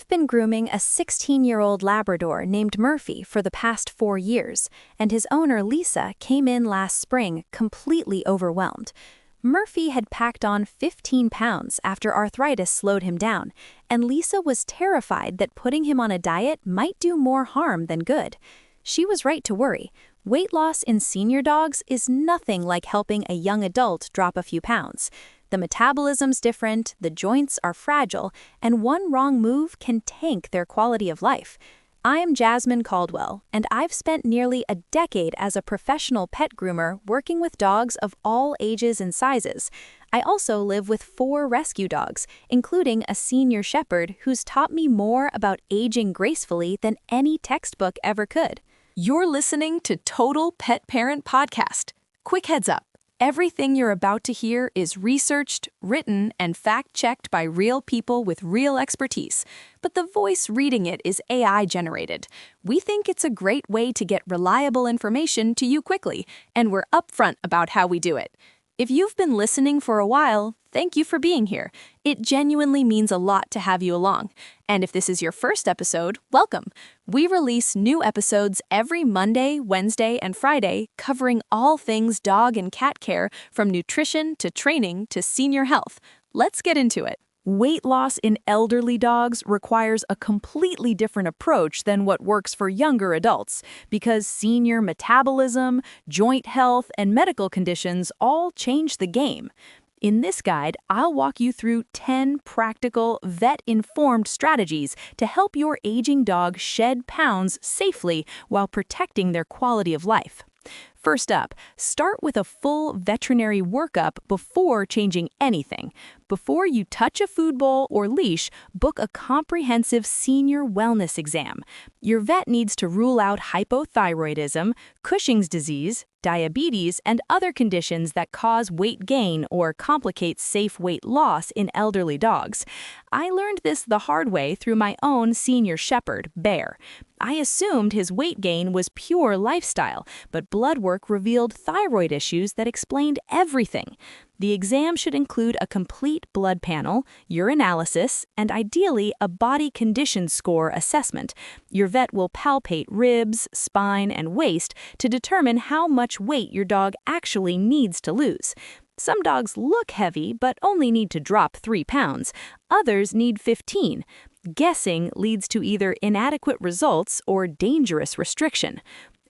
I've been grooming a 16-year-old Labrador named Murphy for the past 4 years, and his owner, Lisa, came in last spring completely overwhelmed. Murphy had packed on 15 pounds after arthritis slowed him down, and Lisa was terrified that putting him on a diet might do more harm than good. She was right to worry. Weight loss in senior dogs is nothing like helping a young adult drop a few pounds. The metabolism's different, the joints are fragile, and one wrong move can tank their quality of life. I'm Jasmine Caldwell, and I've spent nearly a decade as a professional pet groomer working with dogs of all ages and sizes. I also live with 4 rescue dogs, including a senior shepherd who's taught me more about aging gracefully than any textbook ever could. You're listening to Total Pet Parent Podcast. Quick heads up. Everything you're about to hear is researched, written, and fact-checked by real people with real expertise, but the voice reading it is AI-generated. We think it's a great way to get reliable information to you quickly, and we're upfront about how we do it. If you've been listening for a while, thank you for being here. It genuinely means a lot to have you along. And if this is your first episode, welcome. We release new episodes every Monday, Wednesday, and Friday, covering all things dog and cat care, from nutrition to training to senior health. Let's get into it. Weight loss in elderly dogs requires a completely different approach than what works for younger adults, because senior metabolism, joint health, and medical conditions all change the game. In this guide, I'll walk you through 10 practical, vet-informed strategies to help your aging dog shed pounds safely while protecting their quality of life. First up, start with a full veterinary workup before changing anything. Before you touch a food bowl or leash, book a comprehensive senior wellness exam. Your vet needs to rule out hypothyroidism, Cushing's disease, diabetes, and other conditions that cause weight gain or complicate safe weight loss in elderly dogs. I learned this the hard way through my own senior shepherd, Bear. I assumed his weight gain was pure lifestyle, but blood work revealed thyroid issues that explained everything. The exam should include a complete blood panel, urinalysis, and ideally a body condition score assessment. Your vet will palpate ribs, spine, and waist to determine how much weight your dog actually needs to lose. Some dogs look heavy but only need to drop 3 pounds. Others need 15. Guessing leads to either inadequate results or dangerous restriction.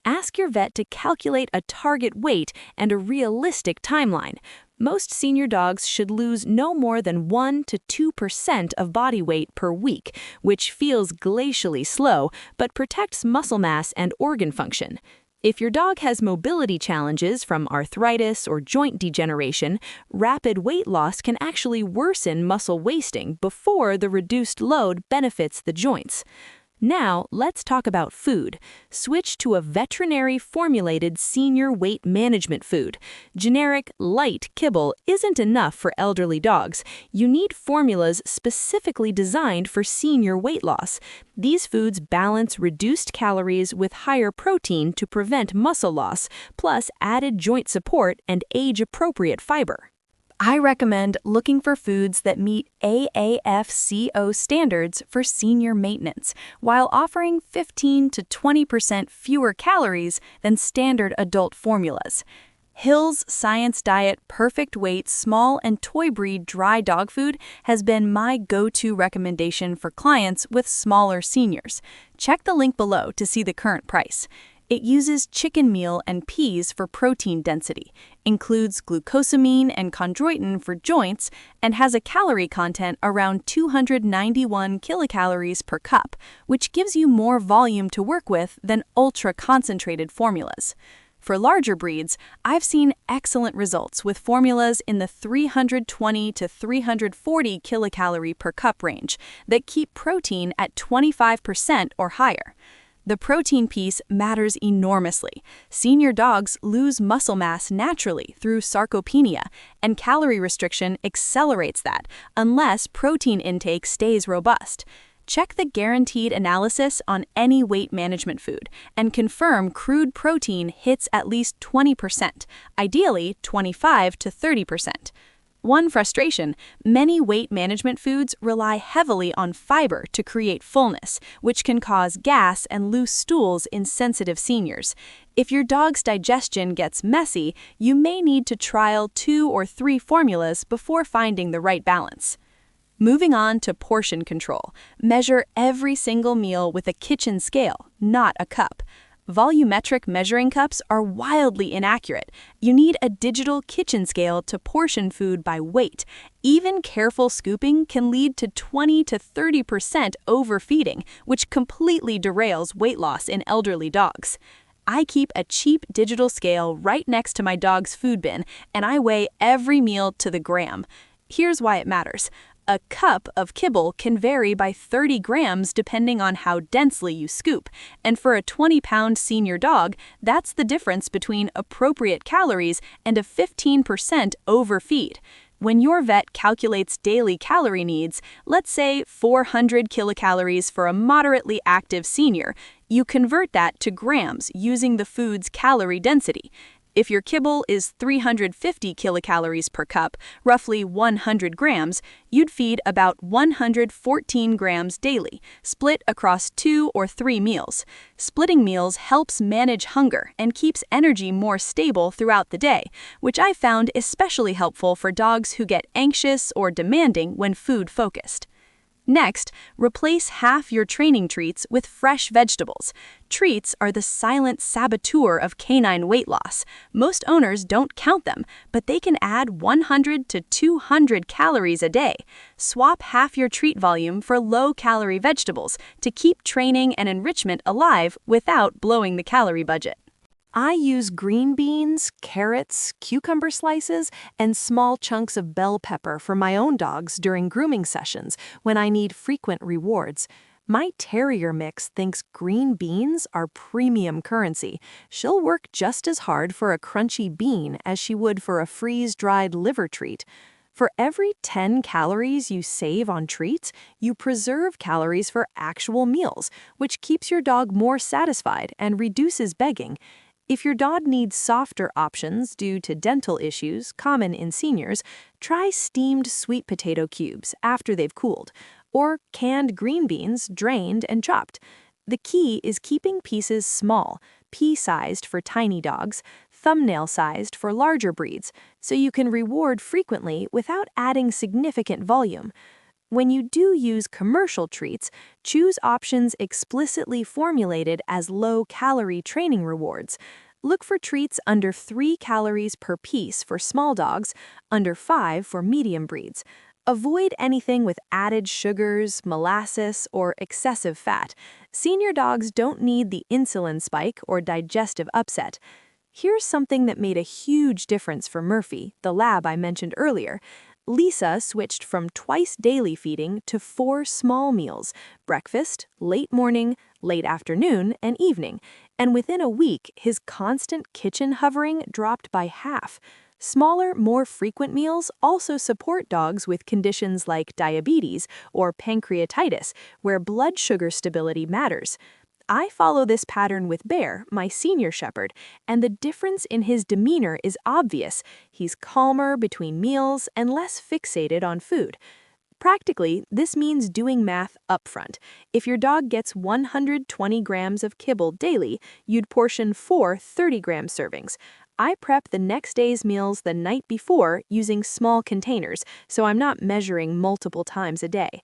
Ask your vet to calculate a target weight and a realistic timeline. Most senior dogs should lose no more than 1 to 2% of body weight per week, which feels glacially slow but protects muscle mass and organ function. If your dog has mobility challenges from arthritis or joint degeneration, rapid weight loss can actually worsen muscle wasting before the reduced load benefits the joints. Now, let's talk about food. Switch to a veterinary-formulated senior weight management food. Generic, light kibble isn't enough for elderly dogs. You need formulas specifically designed for senior weight loss. These foods balance reduced calories with higher protein to prevent muscle loss, plus added joint support and age-appropriate fiber. I recommend looking for foods that meet AAFCO standards for senior maintenance, while offering 15 to 20% fewer calories than standard adult formulas. Hill's Science Diet Perfect Weight Small and Toy Breed Dry Dog Food has been my go-to recommendation for clients with smaller seniors. Check the link below to see the current price. It uses chicken meal and peas for protein density, includes glucosamine and chondroitin for joints, and has a calorie content around 291 kilocalories per cup, which gives you more volume to work with than ultra-concentrated formulas. For larger breeds, I've seen excellent results with formulas in the 320 to 340 kilocalorie per cup range that keep protein at 25% or higher. The protein piece matters enormously. Senior dogs lose muscle mass naturally through sarcopenia, and calorie restriction accelerates that unless protein intake stays robust. Check the guaranteed analysis on any weight management food and confirm crude protein hits at least 20%, ideally 25 to 30%. One frustration: many weight management foods rely heavily on fiber to create fullness, which can cause gas and loose stools in sensitive seniors. If your dog's digestion gets messy, you may need to trial 2 or 3 formulas before finding the right balance. Moving on to portion control. Measure every single meal with a kitchen scale, not a cup. Volumetric measuring cups are wildly inaccurate. You need a digital kitchen scale to portion food by weight. Even careful scooping can lead to 20 to 30% overfeeding, which completely derails weight loss in elderly dogs. I keep a cheap digital scale right next to my dog's food bin, and I weigh every meal to the gram. Here's why it matters. A cup of kibble can vary by 30 grams depending on how densely you scoop, and for a 20-pound senior dog, that's the difference between appropriate calories and a 15% overfeed. When your vet calculates daily calorie needs, let's say 400 kilocalories for a moderately active senior, you convert that to grams using the food's calorie density. If your kibble is 350 kilocalories per cup, roughly 100 grams, you'd feed about 114 grams daily, split across 2 or 3 meals. Splitting meals helps manage hunger and keeps energy more stable throughout the day, which I found especially helpful for dogs who get anxious or demanding when food-focused. Next, replace half your training treats with fresh vegetables. Treats are the silent saboteur of canine weight loss. Most owners don't count them, but they can add 100 to 200 calories a day. Swap half your treat volume for low-calorie vegetables to keep training and enrichment alive without blowing the calorie budget. I use green beans, carrots, cucumber slices, and small chunks of bell pepper for my own dogs during grooming sessions when I need frequent rewards. My terrier mix thinks green beans are premium currency. She'll work just as hard for a crunchy bean as she would for a freeze-dried liver treat. For every 10 calories you save on treats, you preserve calories for actual meals, which keeps your dog more satisfied and reduces begging. If your dog needs softer options due to dental issues common in seniors, try steamed sweet potato cubes after they've cooled, or canned green beans drained and chopped. The key is keeping pieces small, pea-sized for tiny dogs, thumbnail-sized for larger breeds, so you can reward frequently without adding significant volume. When you do use commercial treats, choose options explicitly formulated as low-calorie training rewards. Look for treats under 3 calories per piece for small dogs, under 5 for medium breeds. Avoid anything with added sugars, molasses, or excessive fat. Senior dogs don't need the insulin spike or digestive upset. Here's something that made a huge difference for Murphy, the lab I mentioned earlier. Lisa switched from twice daily feeding to 4 small meals: breakfast, late morning, late afternoon, and evening. And within a week, his constant kitchen hovering dropped by half. Smaller, more frequent meals also support dogs with conditions like diabetes or pancreatitis, where blood sugar stability matters. I follow this pattern with Bear, my senior shepherd, and the difference in his demeanor is obvious. He's calmer between meals and less fixated on food. Practically, this means doing math upfront. If your dog gets 120 grams of kibble daily, you'd portion 4 30-gram servings. I prep the next day's meals the night before using small containers, so I'm not measuring multiple times a day.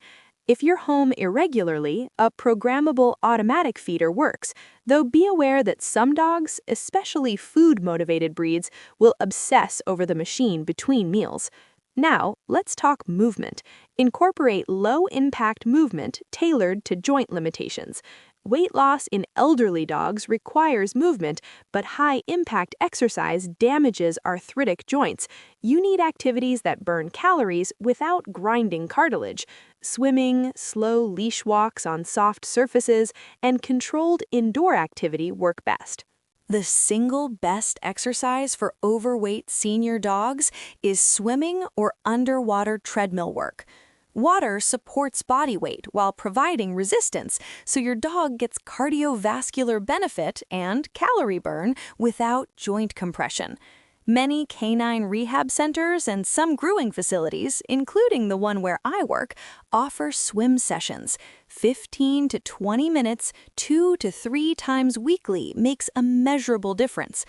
If you're home irregularly, a programmable automatic feeder works, though be aware that some dogs, especially food-motivated breeds, will obsess over the machine between meals. Now, let's talk movement. Incorporate low-impact movement tailored to joint limitations. Weight loss in elderly dogs requires movement, but high-impact exercise damages arthritic joints. You need activities that burn calories without grinding cartilage. Swimming, slow leash walks on soft surfaces, and controlled indoor activity work best. The single best exercise for overweight senior dogs is swimming or underwater treadmill work. Water supports body weight while providing resistance, so your dog gets cardiovascular benefit and calorie burn without joint compression. Many canine rehab centers and some grooming facilities, including the one where I work, offer swim sessions. 15 to 20 minutes, 2 to 3 times weekly makes a measurable difference.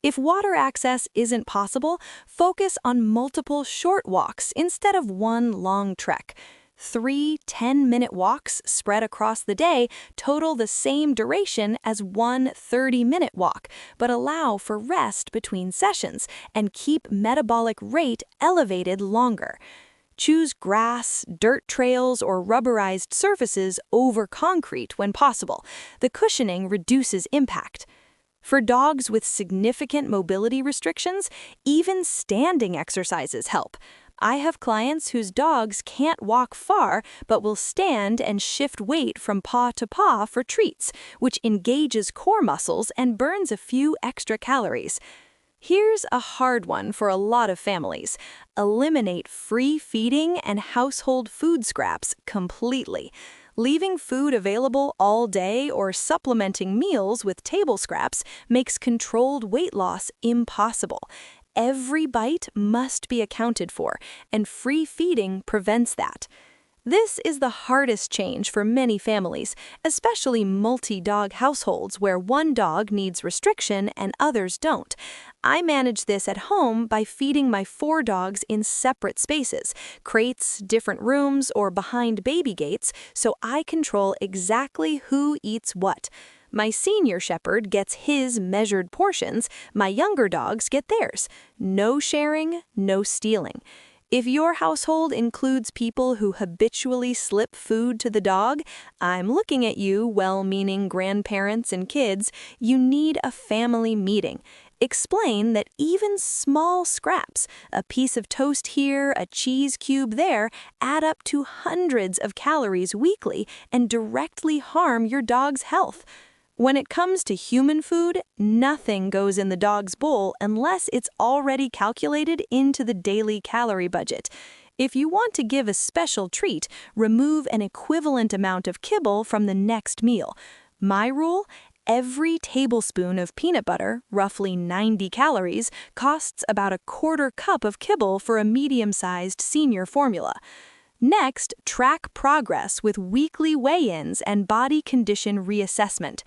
If water access isn't possible, focus on multiple short walks instead of one long trek. 3 10-minute walks spread across the day total the same duration as one 30-minute walk, but allow for rest between sessions and keep metabolic rate elevated longer. Choose grass, dirt trails, or rubberized surfaces over concrete when possible. The cushioning reduces impact. For dogs with significant mobility restrictions, even standing exercises help. I have clients whose dogs can't walk far but will stand and shift weight from paw to paw for treats, which engages core muscles and burns a few extra calories. Here's a hard one for a lot of families. Eliminate free feeding and household food scraps completely. Leaving food available all day or supplementing meals with table scraps makes controlled weight loss impossible. Every bite must be accounted for, and free feeding prevents that. This is the hardest change for many families, especially multi-dog households where one dog needs restriction and others don't. I manage this at home by feeding my 4 dogs in separate spaces, crates, different rooms, or behind baby gates, so I control exactly who eats what. My senior shepherd gets his measured portions, my younger dogs get theirs. No sharing, no stealing. If your household includes people who habitually slip food to the dog, I'm looking at you, well-meaning grandparents and kids, you need a family meeting. Explain that even small scraps, a piece of toast here, a cheese cube there, add up to hundreds of calories weekly and directly harm your dog's health. When it comes to human food, nothing goes in the dog's bowl unless it's already calculated into the daily calorie budget. If you want to give a special treat, remove an equivalent amount of kibble from the next meal. My rule: every tablespoon of peanut butter, roughly 90 calories, costs about a quarter cup of kibble for a medium-sized senior formula. Next, track progress with weekly weigh-ins and body condition reassessment.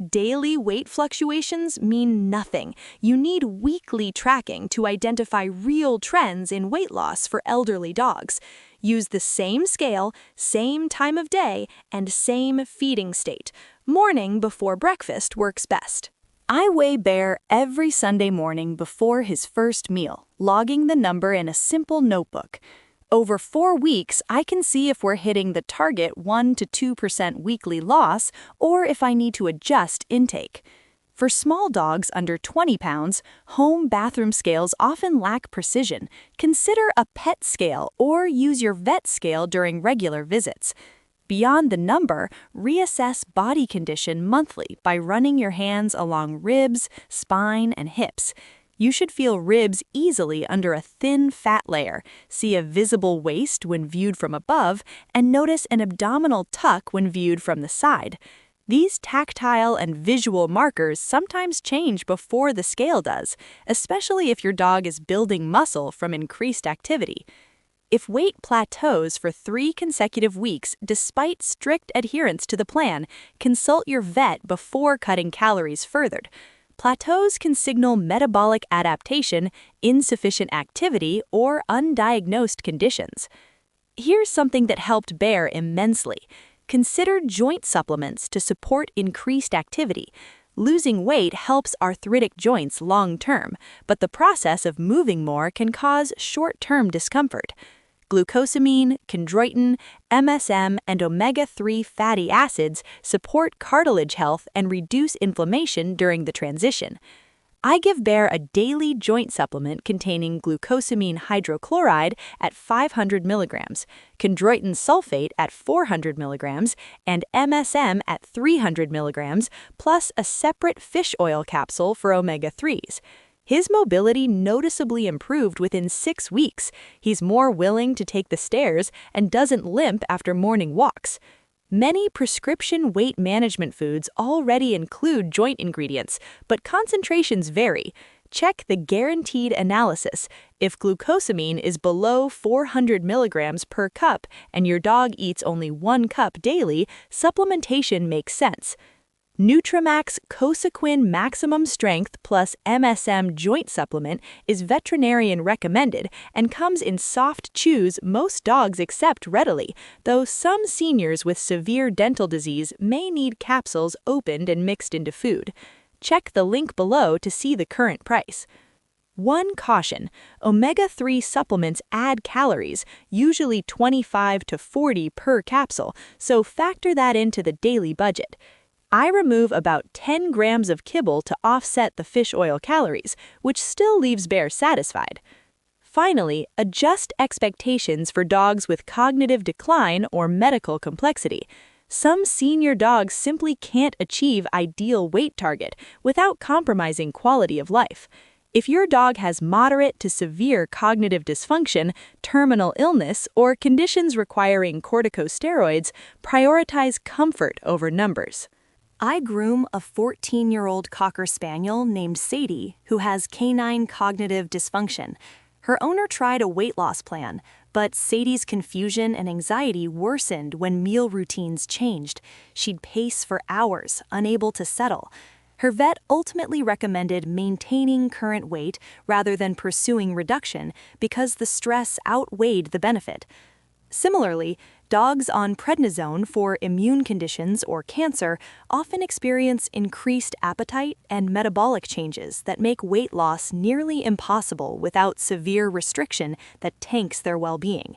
Daily weight fluctuations mean nothing. You need weekly tracking to identify real trends in weight loss for elderly dogs. Use the same scale, same time of day, and same feeding state. Morning before breakfast works best. I weigh Bear every Sunday morning before his first meal, logging the number in a simple notebook. Over 4 weeks, I can see if we're hitting the target 1 to 2% weekly loss or if I need to adjust intake. For small dogs under 20 pounds, home bathroom scales often lack precision. Consider a pet scale or use your vet scale during regular visits. Beyond the number, reassess body condition monthly by running your hands along ribs, spine, and hips. You should feel ribs easily under a thin fat layer, see a visible waist when viewed from above, and notice an abdominal tuck when viewed from the side. These tactile and visual markers sometimes change before the scale does, especially if your dog is building muscle from increased activity. If weight plateaus for 3 consecutive weeks despite strict adherence to the plan, consult your vet before cutting calories further. Plateaus can signal metabolic adaptation, insufficient activity, or undiagnosed conditions. Here's something that helped Bear immensely. Consider joint supplements to support increased activity. Losing weight helps arthritic joints long-term, but the process of moving more can cause short-term discomfort. Glucosamine, chondroitin, MSM, and omega-3 fatty acids support cartilage health and reduce inflammation during the transition. I give Bear a daily joint supplement containing glucosamine hydrochloride at 500 milligrams, chondroitin sulfate at 400 milligrams, and MSM at 300 milligrams, plus a separate fish oil capsule for omega-3s. His mobility noticeably improved within 6 weeks. He's more willing to take the stairs and doesn't limp after morning walks. Many prescription weight management foods already include joint ingredients, but concentrations vary. Check the guaranteed analysis. If glucosamine is below 400 milligrams per cup and your dog eats only 1 cup daily, supplementation makes sense. Nutramax Cosequin Maximum Strength plus MSM Joint Supplement is veterinarian recommended and comes in soft chews most dogs accept readily, though some seniors with severe dental disease may need capsules opened and mixed into food. Check the link below to see the current price. One caution: omega-3 supplements add calories, usually 25 to 40 per capsule, so factor that into the daily budget. I remove about 10 grams of kibble to offset the fish oil calories, which still leaves Bear satisfied. Finally, adjust expectations for dogs with cognitive decline or medical complexity. Some senior dogs simply can't achieve ideal weight target without compromising quality of life. If your dog has moderate to severe cognitive dysfunction, terminal illness, or conditions requiring corticosteroids, prioritize comfort over numbers. I groom a 14-year-old Cocker Spaniel named Sadie who has canine cognitive dysfunction. Her owner tried a weight loss plan, but Sadie's confusion and anxiety worsened when meal routines changed. She'd pace for hours, unable to settle. Her vet ultimately recommended maintaining current weight rather than pursuing reduction because the stress outweighed the benefit. Similarly, dogs on prednisone for immune conditions or cancer often experience increased appetite and metabolic changes that make weight loss nearly impossible without severe restriction that tanks their well-being.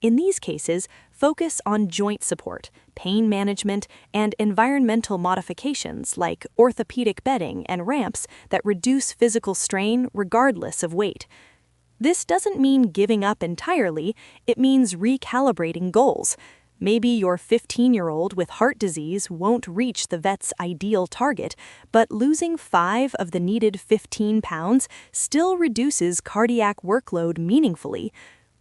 In these cases, focus on joint support, pain management, and environmental modifications like orthopedic bedding and ramps that reduce physical strain regardless of weight. This doesn't mean giving up entirely, it means recalibrating goals. Maybe your 15-year-old with heart disease won't reach the vet's ideal target, but losing 5 of the needed 15 pounds still reduces cardiac workload meaningfully.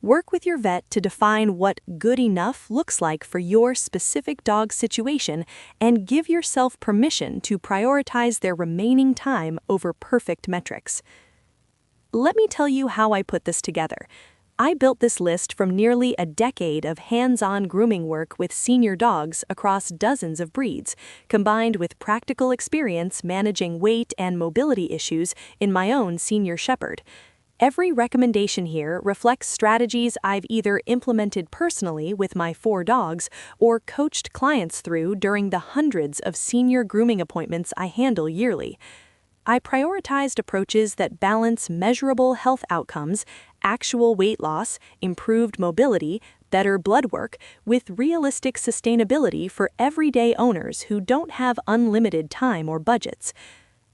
Work with your vet to define what good enough looks like for your specific dog situation and give yourself permission to prioritize their remaining time over perfect metrics. Let me tell you how I put this together. I built this list from nearly a decade of hands-on grooming work with senior dogs across dozens of breeds, combined with practical experience managing weight and mobility issues in my own senior shepherd. Every recommendation here reflects strategies I've either implemented personally with my 4 dogs or coached clients through during the hundreds of senior grooming appointments I handle yearly. I prioritized approaches that balance measurable health outcomes, actual weight loss, improved mobility, better blood work, with realistic sustainability for everyday owners who don't have unlimited time or budgets.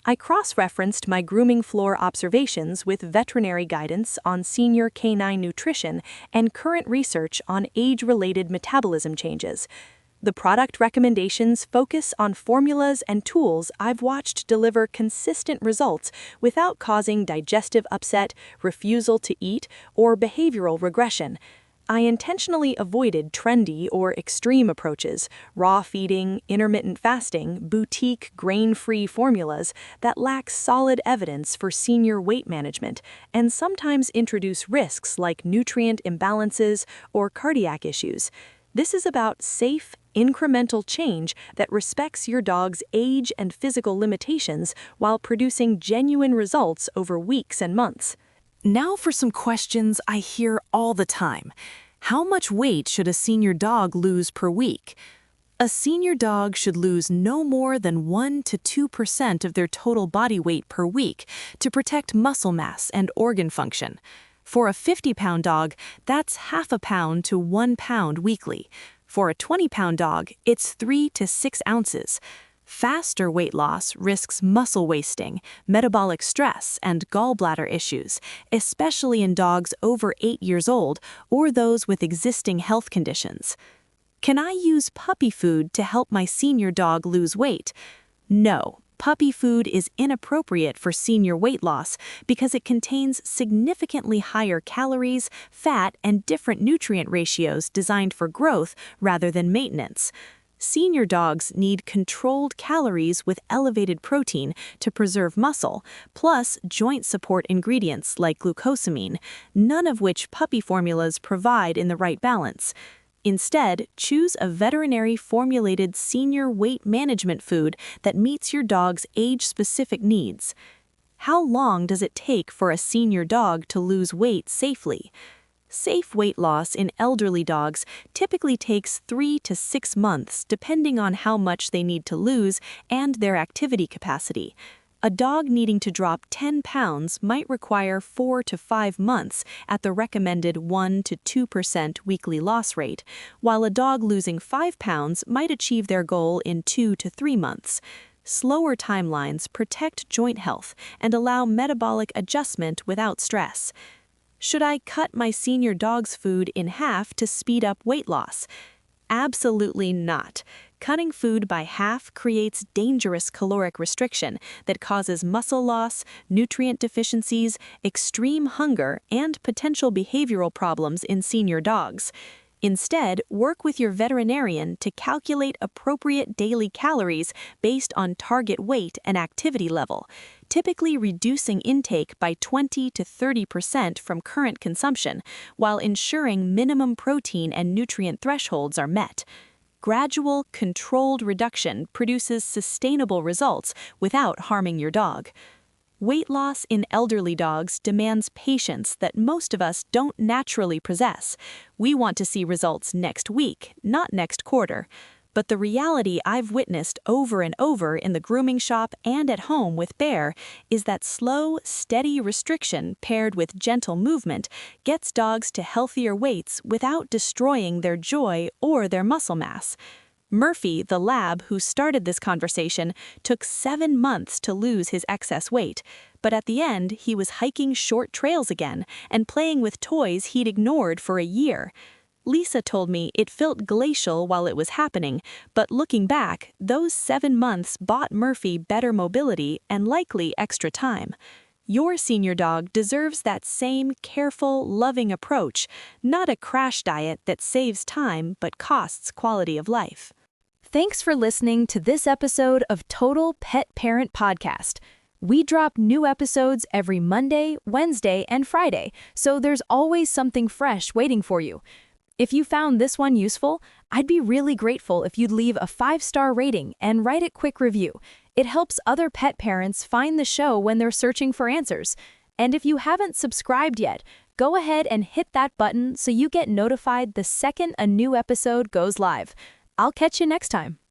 I cross-referenced my grooming floor observations with veterinary guidance on senior canine nutrition and current research on age-related metabolism changes. The product recommendations focus on formulas and tools I've watched deliver consistent results without causing digestive upset, refusal to eat, or behavioral regression. I intentionally avoided trendy or extreme approaches, raw feeding, intermittent fasting, boutique grain-free formulas that lack solid evidence for senior weight management and sometimes introduce risks like nutrient imbalances or cardiac issues. This is about safe, incremental change that respects your dog's age and physical limitations while producing genuine results over weeks and months. Now for some questions I hear all the time. How much weight should a senior dog lose per week? A senior dog should lose no more than 1 to 2% of their total body weight per week to protect muscle mass and organ function. For a 50-pound dog, that's half a pound to 1 pound weekly. For a 20-pound dog, it's 3 to 6 ounces. Faster weight loss risks muscle wasting, metabolic stress, and gallbladder issues, especially in dogs over 8 years old or those with existing health conditions. Can I use puppy food to help my senior dog lose weight? No. Puppy food is inappropriate for senior weight loss because it contains significantly higher calories, fat, and different nutrient ratios designed for growth rather than maintenance. Senior dogs need controlled calories with elevated protein to preserve muscle, plus joint support ingredients like glucosamine, none of which puppy formulas provide in the right balance. Instead, choose a veterinary-formulated senior weight management food that meets your dog's age-specific needs. How long does it take for a senior dog to lose weight safely? Safe weight loss in elderly dogs typically takes 3 to 6 months depending on how much they need to lose and their activity capacity. A dog needing to drop 10 pounds might require 4 to 5 months at the recommended 1 to 2% weekly loss rate, while a dog losing 5 pounds might achieve their goal in 2 to 3 months. Slower timelines protect joint health and allow metabolic adjustment without stress. Should I cut my senior dog's food in half to speed up weight loss? Absolutely not. Cutting food by half creates dangerous caloric restriction that causes muscle loss, nutrient deficiencies, extreme hunger, and potential behavioral problems in senior dogs. Instead, work with your veterinarian to calculate appropriate daily calories based on target weight and activity level, typically reducing intake by 20 to 30% from current consumption, while ensuring minimum protein and nutrient thresholds are met. Gradual, controlled reduction produces sustainable results without harming your dog. Weight loss in elderly dogs demands patience that most of us don't naturally possess. We want to see results next week, not next quarter. But the reality I've witnessed over and over in the grooming shop and at home with Bear is that slow, steady restriction paired with gentle movement gets dogs to healthier weights without destroying their joy or their muscle mass. Murphy, the lab who started this conversation, took 7 months to lose his excess weight, but at the end he was hiking short trails again and playing with toys he'd ignored for a year. Lisa told me it felt glacial while it was happening, but looking back, those 7 months bought Murphy better mobility and likely extra time. Your senior dog deserves that same careful, loving approach, not a crash diet that saves time but costs quality of life. Thanks for listening to this episode of Total Pet Parent Podcast. We drop new episodes every Monday, Wednesday, and Friday, so there's always something fresh waiting for you. If you found this one useful, I'd be really grateful if you'd leave a 5-star rating and write a quick review. It helps other pet parents find the show when they're searching for answers. And if you haven't subscribed yet, go ahead and hit that button so you get notified the second a new episode goes live. I'll catch you next time.